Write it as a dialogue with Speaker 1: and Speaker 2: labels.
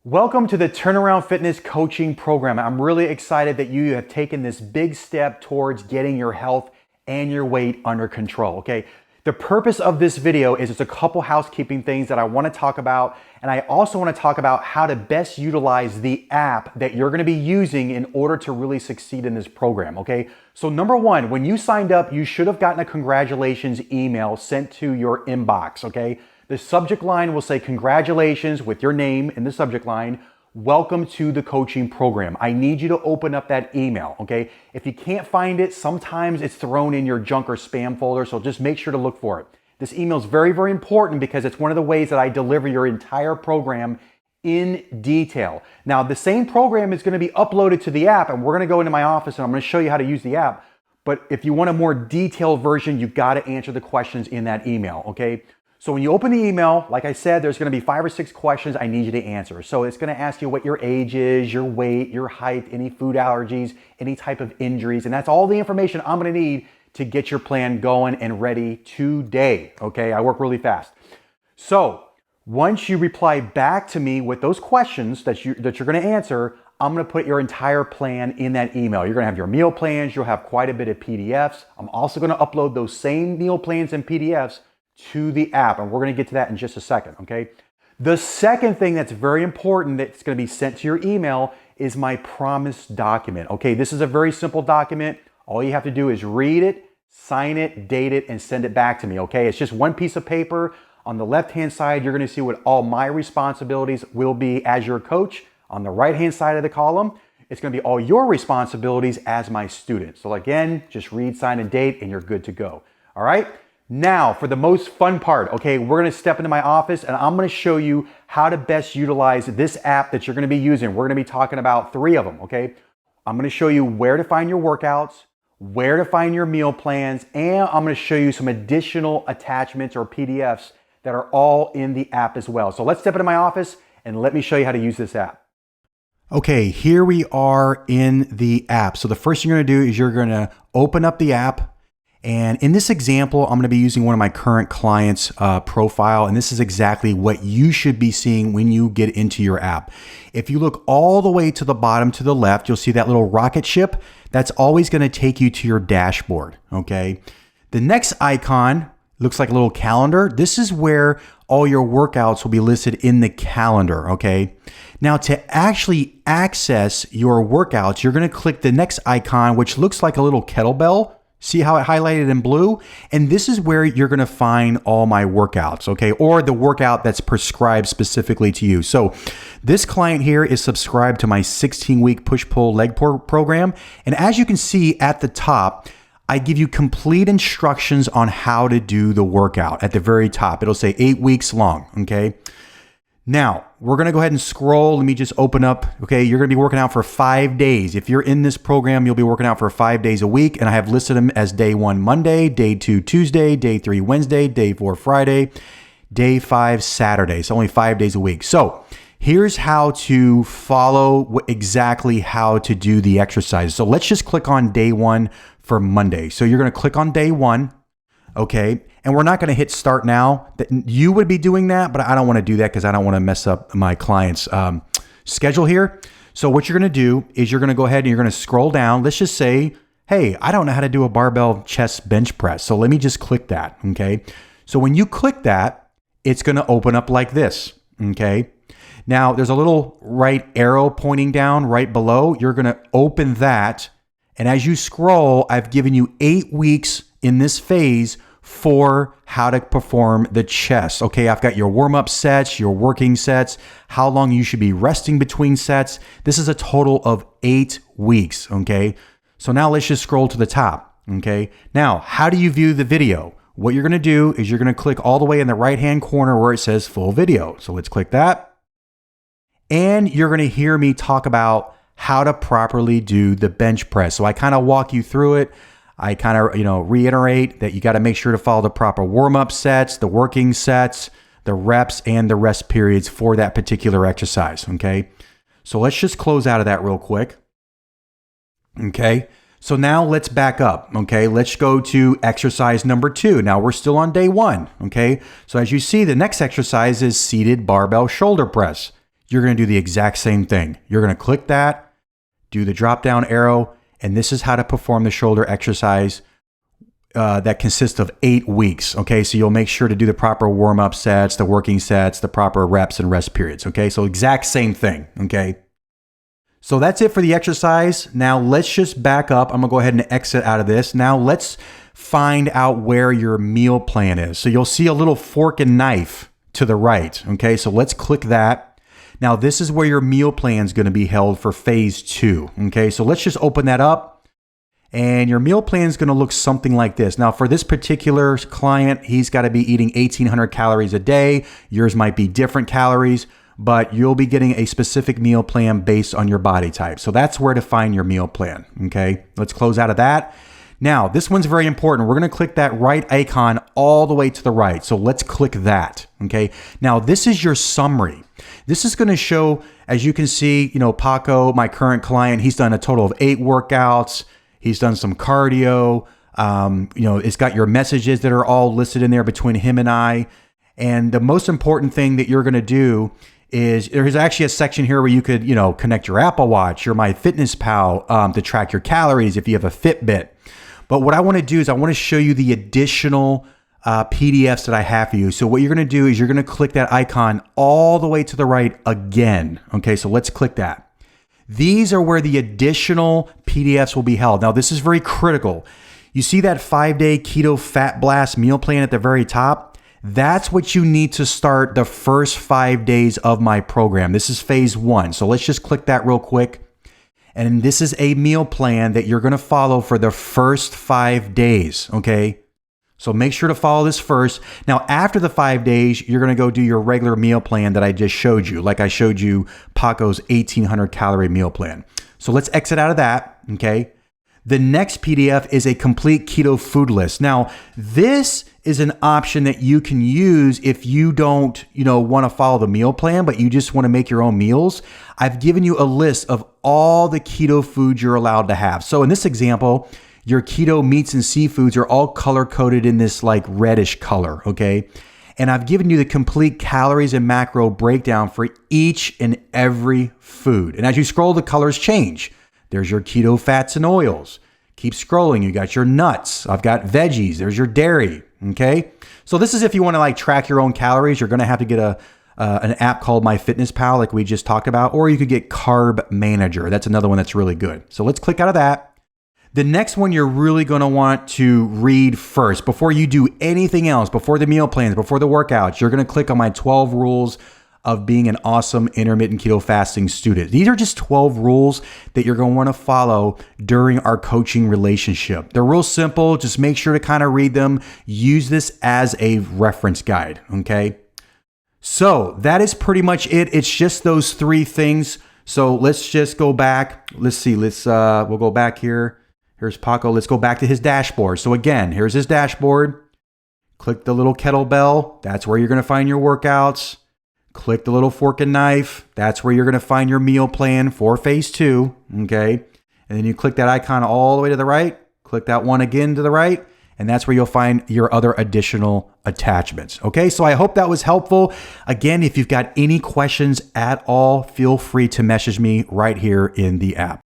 Speaker 1: Welcome to the Turnaround Fitness Coaching Program. I'm really excited that you have taken this big step towards getting your health and your weight under control, okay? The purpose of this video is just a couple housekeeping things that I want to talk about, and I also want to talk about how to best utilize the app that you're going to be using in order to really succeed in this program, okay? So number one, when you signed up, you should have gotten a congratulations email sent to your inbox, okay? The subject line will say congratulations with your name in the subject line. Welcome to the coaching program. I need you to open up that email, okay? If you can't find it, sometimes it's thrown in your junk or spam folder, so just make sure to look for it. This email is very, very important because it's one of the ways that I deliver your entire program in detail. Now, the same program is going to be uploaded to the app, and we're going to go into my office and I'm going to show you how to use the app. But if you want a more detailed version, you've got to answer the questions in that email, okay? So when you open the email, like I said, there's going to be 5 or 6 questions I need you to answer. So it's going to ask you what your age is, your weight, your height, any food allergies, any type of injuries. And that's all the information I'm going to need to get your plan going and ready today. Okay, I work really fast. So once you reply back to me with those questions that you're going to answer, I'm going to put your entire plan in that email. You're going to have your meal plans. You'll have quite a bit of PDFs. I'm also going to upload those same meal plans and PDFs to the app, and we're going to get to that in just a second, okay? The second thing that's very important that's going to be sent to your email is my promise document, okay? This is a very simple document. All you have to do is read it, sign it, date it, and send it back to me, okay? It's just one piece of paper. On the left-hand side, you're going to see what all my responsibilities will be as your coach. On the right-hand side of the column, it's going to be all your responsibilities as my student. So again, just read, sign, and date, and you're good to go, all right? Now, for the most fun part, okay, we're going to step into my office and I'm going to show you how to best utilize this app that you're going to be using. We're going to be talking about 3 of them, okay? I'm going to show you where to find your workouts, where to find your meal plans, and I'm going to show you some additional attachments or PDFs that are all in the app as well. So let's step into my office and let me show you how to use this app. Okay, here we are in the app. So the first thing you're going to do is you're going to open up the app. And in this example, I'm going to be using one of my current clients' profile, and this is exactly what you should be seeing when you get into your app. If you look all the way to the bottom to the left, you'll see that little rocket ship. That's always going to take you to your dashboard, okay? The next icon looks like a little calendar. This is where all your workouts will be listed in the calendar, okay? Now, to actually access your workouts, you're going to click the next icon, which looks like a little kettlebell. See how it highlighted in blue? And this is where you're going to find all my workouts, okay? Or the workout that's prescribed specifically to you. So this client here is subscribed to my 16-week push-pull leg program. And as you can see at the top, I give you complete instructions on how to do the workout at the very top. It'll say 8 weeks long, okay? Now, we're going to go ahead and scroll. Let me just open up. Okay, you're going to be working out for 5 days. If you're in this program, you'll be working out for 5 days a week. And I have listed them as day 1, Monday, day 2, Tuesday, day 3, Wednesday, day 4, Friday, day 5, Saturday. So only 5 days a week. So here's how to follow exactly how to do the exercise. So let's just click on day 1 for Monday. So you're going to click on day 1. Okay, and we're not going to hit start now. You would be doing that, but I don't want to do that because I don't want to mess up my client's schedule here. So what you're going to do is you're going to go ahead and you're going to scroll down. Let's just say, hey, I don't know how to do a barbell chest bench press. So let me just click that, okay? So when you click that, it's going to open up like this, okay? Now, there's a little right arrow pointing down right below. You're going to open that. And as you scroll, I've given you 8 weeks in this phase for how to perform the chest. Okay, I've got your warm-up sets, your working sets, how long you should be resting between sets. This is a total of 8 weeks, okay? So now let's just scroll to the top, okay? Now, how do you view the video? What you're gonna do is you're gonna click all the way in the right-hand corner where it says full video. So let's click that. And you're gonna hear me talk about how to properly do the bench press. So I kind of walk you through it. I kind of, reiterate that you got to make sure to follow the proper warm-up sets, the working sets, the reps, and the rest periods for that particular exercise, okay? So let's just close out of that real quick, okay? So now let's back up, okay? Let's go to exercise number 2. Now we're still on day 1, okay? So as you see, the next exercise is seated barbell shoulder press. you're going to do the exact same thing. You're going to click that, do the drop down arrow, and this is how to perform the shoulder exercise that consists of 8 weeks. Okay, so you'll make sure to do the proper warm-up sets, the working sets, the proper reps and rest periods. Okay, so exact same thing. Okay, so that's it for the exercise. Now let's just back up. I'm gonna go ahead and exit out of this. Now let's find out where your meal plan is. So you'll see a little fork and knife to the right. Okay, so let's click that. Now this is where your meal plan is going to be held for phase 2. Okay, so let's just open that up. And your meal plan is going to look something like this. Now, for this particular client, he's got to be eating 1,800 calories a day. Yours might be different calories, but you'll be getting a specific meal plan based on your body type. So that's where to find your meal plan. Okay, let's close out of that. Now, this one's very important. We're going to click that right icon all the way to the right. So let's click that. Okay, now this is your summary. This is going to show, as you can see, Paco, my current client, he's done a total of 8 workouts. He's done some cardio. It's got your messages that are all listed in there between him and I. And the most important thing that you're going to do is there's actually a section here where you could, connect your Apple Watch, your MyFitnessPal to track your calories if you have a Fitbit. But what I want to do is I want to show you the additional PDFs that I have for you. So what you're going to do is you're going to click that icon all the way to the right again. Okay, so let's click that. These are where the additional PDFs will be held. Now, this is very critical. You see that 5-day keto fat blast meal plan at the very top? That's what you need to start the first 5 days of my program. This is phase 1. So let's just click that real quick. And this is a meal plan that you're going to follow for the first 5 days. Okay. So make sure to follow this first. Now, after the 5 days, you're going to go do your regular meal plan that I just showed you. Like I showed you Paco's 1,800 calorie meal plan. So let's exit out of that. Okay. The next PDF is a complete keto food list. Now, this is an option that you can use if you don't, want to follow the meal plan, but you just want to make your own meals. I've given you a list of all the keto foods you're allowed to have. So in this example, your keto meats and seafoods are all color coded in this like reddish color, okay? And I've given you the complete calories and macro breakdown for each and every food. And as you scroll, the colors change. There's your keto fats and oils. Keep scrolling. You got your nuts. I've got veggies. There's your dairy, okay? So this is if you want to like track your own calories. You're going to have to get an app called MyFitnessPal like we just talked about, or you could get Carb Manager. That's another one that's really good. So let's click out of that. The next one you're really going to want to read first before you do anything else, before the meal plans, before the workouts. You're going to click on my 12 rules of being an awesome intermittent keto fasting student. These are just 12 rules that you're going to want to follow during our coaching relationship. They're real simple. Just make sure to kind of read them. Use this as a reference guide. Okay. So that is pretty much it. It's just those 3 things. So let's just go back. Let's see. We'll go back here. Here's Paco. Let's go back to his dashboard. So again, here's his dashboard. Click the little kettlebell. That's where you're going to find your workouts. Click the little fork and knife. That's where you're going to find your meal plan for phase 2. Okay. And then you click that icon all the way to the right. Click that one again to the right. And that's where you'll find your other additional attachments. Okay. So I hope that was helpful. Again, if you've got any questions at all, feel free to message me right here in the app.